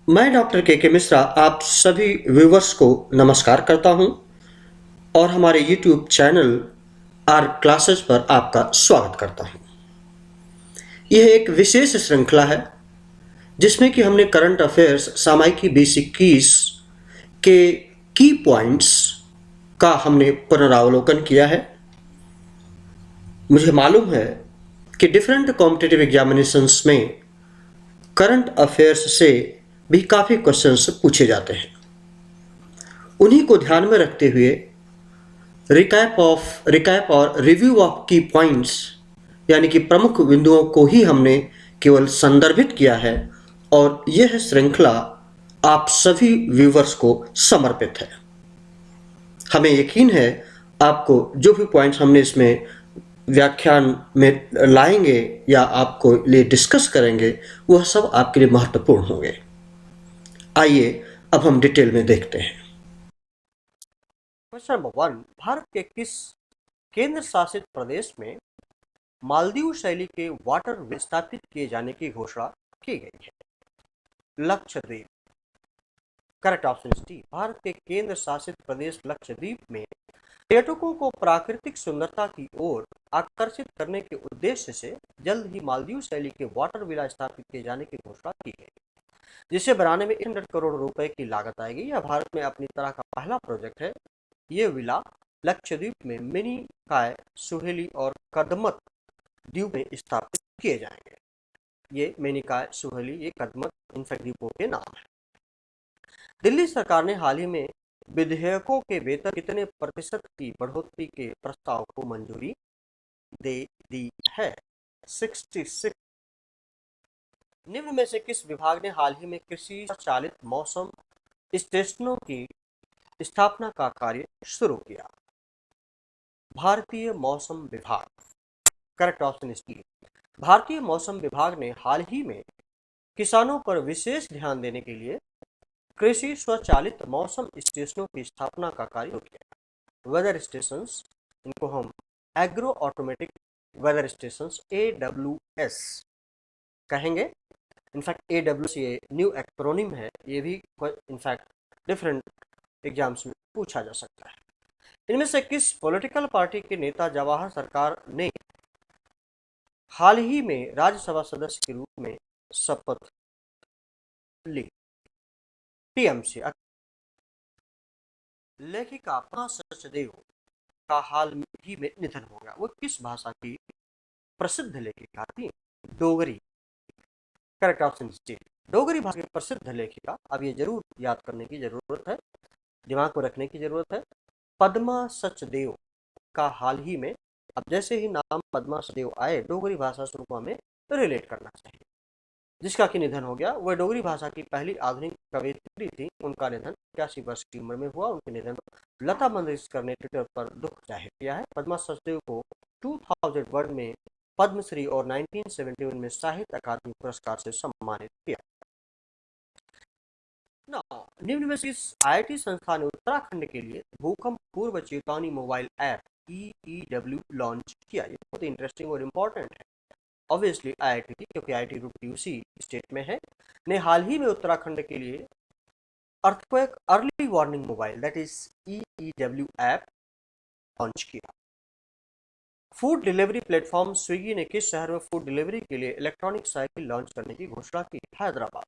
मैं डॉक्टर के मिश्रा आप सभी व्यूवर्स को नमस्कार करता हूं और हमारे यूट्यूब चैनल आर क्लासेस पर आपका स्वागत करता हूं। यह एक विशेष श्रृंखला है जिसमें कि हमने करंट अफेयर्स सामायिकी बेसिक कीज के की पॉइंट्स का हमने पुनरावलोकन किया है। मुझे मालूम है कि डिफरेंट कॉम्पिटिटिव एग्जामिनेशंस में करंट अफेयर्स से भी काफ़ी क्वेश्चंस पूछे जाते हैं। उन्हीं को ध्यान में रखते हुए रिकैप और रिव्यू ऑफ की पॉइंट्स यानी कि प्रमुख बिंदुओं को ही हमने केवल संदर्भित किया है और यह श्रृंखला आप सभी व्यूवर्स को समर्पित है। हमें यकीन है आपको जो भी पॉइंट्स हमने इसमें व्याख्यान में लाएंगे या आपको लिए डिस्कस करेंगे वह सब आपके लिए महत्वपूर्ण होंगे। आइए अब हम डिटेल में देखते हैं। क्वेश्चन नंबर 1, भारत के किस केंद्र शासित प्रदेश में मालदीव शैली के वाटर वे स्थापित किए जाने की घोषणा की गई है? Lakshadweep. Correct option is D. Bharat के केंद्र शासित प्रदेश लक्षद्वीप में पर्यटकों को प्राकृतिक सुंदरता की ओर आकर्षित करने के उद्देश्य से जल्द ही मालदीव शैली के वाटर विला स्थापित किए जाने की घोषणा की गई, जिसे बनाने में 100 करोड़ रुपए की लागत आएगी। यह भारत में अपनी तरह का पहला प्रोजेक्ट है। ये विला लक्षद्वीप में मिनी काय, सुहेली और कदमत द्वीप में स्थापित किए जाएंगे। ये मेनिकाय, सुहेली, ये कदमत इनफैक्ट द्वीपों के नाम है। दिल्ली सरकार ने हाल ही में विधेयकों के वेतन कितने प्रतिशत की बढ़ोतरी के प्रस्ताव को मंजूरी दे दी है? 66। निम्न में से किस विभाग ने हाल ही में कृषि चालित मौसम स्टेशनों की स्थापना का कार्य शुरू किया? भारतीय मौसम विभाग। Correct option is D. भारतीय मौसम विभाग ने हाल ही में किसानों पर विशेष ध्यान देने के लिए कृषि स्वचालित मौसम स्टेशनों की स्थापना का कार्य शुरू किया। वेदर स्टेशंस, इनको हम agro automatic weather stations AWS कहेंगे। इनफैक्ट AWS ये न्यू एक्रोनिम है, ये भी इनफैक्ट डिफरेंट एग्जाम्स में पूछा जा सकता है। इनमें से किस पॉलिटिकल पार्टी के नेता जवाहर सरकार ने हाल ही में राज्यसभा सदस्य के रूप में शपथ ली? TMC। लेखिका पद्मा सचदेव का हाल ही में निधन हो गया। वो किस भाषा की प्रसिद्ध लेखिका थी? Dogri. Correct option D. Dogri भाषा की प्रसिद्ध लेखिका, अब ये जरूर याद करने की जरूरत है, दिमाग में रखने की जरूरत है। पद्मा सचदेव का हाल ही में, अब जैसे ही नाम पद्मा सचदेव आए डोगरी भाषा से उनको हमें रिलेट करना चाहिए। जिसका कि निधन हो गया, वह डोगरी भाषा की पहली आधुनिक कवयित्री थी। उनका निधन 81 वर्ष की उम्र में हुआ। उनके निधन पर लता मंगेशकर ने ट्विटर पर दुख जाहिर किया है। पद्मा सचदेव को 2001 में पद्मश्री और 1971 में साहित्य अकादमी पुरस्कार से सम्मानित किया। निम्न में से इस IIT संस्थान ने उत्तराखंड के लिए भूकंप पूर्व चेतावनी मोबाइल ऐप EEW लॉन्च किया? ये बहुत इंटरेस्टिंग और इम्पोर्टेंट है। ऑब्वियसली IIT थी, क्योंकि IIT रुड़की उसी स्टेट में है, ने हाल ही में उत्तराखंड के लिए earthquake early warning mobile that is EEW app launch किया। फूड डिलीवरी प्लेटफॉर्म स्विगी ने किस शहर में फूड डिलीवरी के लिए इलेक्ट्रॉनिक साइकिल लॉन्च करने की घोषणा की? Hyderabad.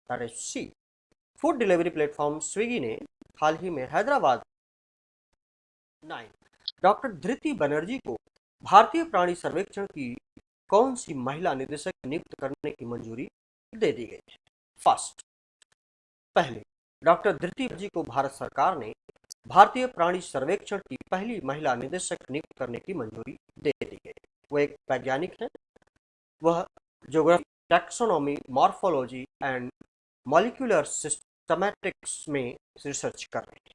That is C. Food delivery platform Swiggy ने हाल ही में हैदराबाद 9 डॉक्टर धृति बनर्जी को भारतीय प्राणी सर्वेक्षण की कौन सी महिला निदेशक नियुक्त करने की मंजूरी दे दी गई है? फर्स्ट, पहले डॉक्टर धृति बनर्जी को भारत सरकार ने भारतीय प्राणी सर्वेक्षण की पहली महिला निदेशक नियुक्त करने की मंजूरी दे दी गई। वो एक वैज्ञानिक है, वह geography, taxonomy, morphology and molecular systematics में रिसर्च कर रहे हैं।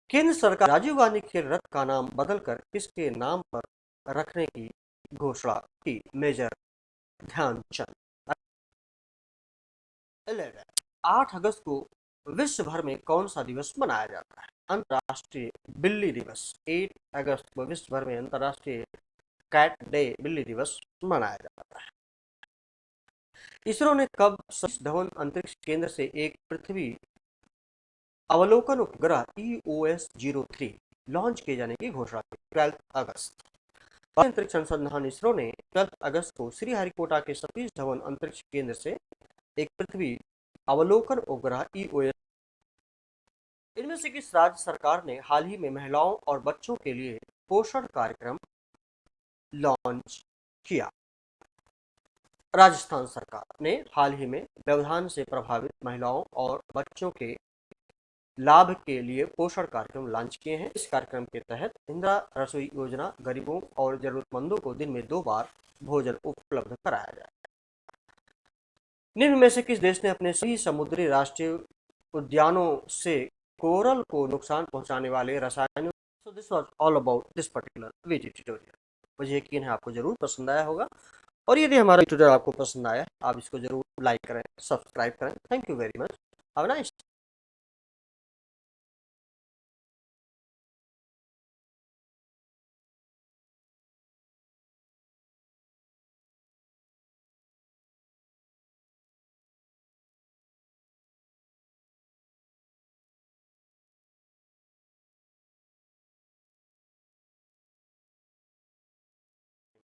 केंद्र सरकार राजीव गांधी खेल रत्न का नाम बदलकर किसके नाम पर रखने की घोषणा की? मेजर ध्यानचंद। 11 8 अगस्त को विश्व भर में कौन सा दिवस मनाया जाता है? अंतर्राष्ट्रीय बिल्ली दिवस। 8 अगस्त को विश्व भर में अंतर्राष्ट्रीय कैट डे, बिल्ली दिवस मनाया जाता है। इसरो ने कब सतीश धवन अंतरिक्ष केंद्र से एक पृथ्वी अवलोकन उपग्रह EOS-03 लॉन्च किए जाने की घोषणा की? 12 अगस्त। भारतीय अंतरिक्ष अनुसंधान इसरो ने 12 अगस्त को श्रीहरिकोटा के सतीश धवन अंतरिक्ष केंद्र से एक पृथ्वी अवलोकन उपग्रह EOS, इनमें से किस राज्य सरकार ने हाल ही में महिलाओं और बच्चों के लिए पोषण कार्यक्रम लॉन्च किया? राजस्थान सरकार ने हाल ही में व्यवधान से प्रभावित महिलाओं और बच्चों के लाभ के लिए पोषण कार्यक्रम लॉन्च किए हैं। इस कार्यक्रम के तहत इंदिरा रसोई योजना गरीबों और जरूरतमंदों को दिन में 2 बार भोजन उपलब्ध कराया जाए। निम्न में से किस देश ने अपने सभी समुद्री राष्ट्रीय उद्यानों से कोरल को नुकसान पहुंचाने वाले रसायनों? So this was all about this particular video tutorial. मुझे यकीन है आपको जरूर पसंद आया होगा, और यदि हमारा ट्यूटोरियल आपको पसंद आया आप इसको जरूर लाइक करें, सब्सक्राइब करें। Thank you very much. Have a nice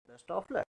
best of luck.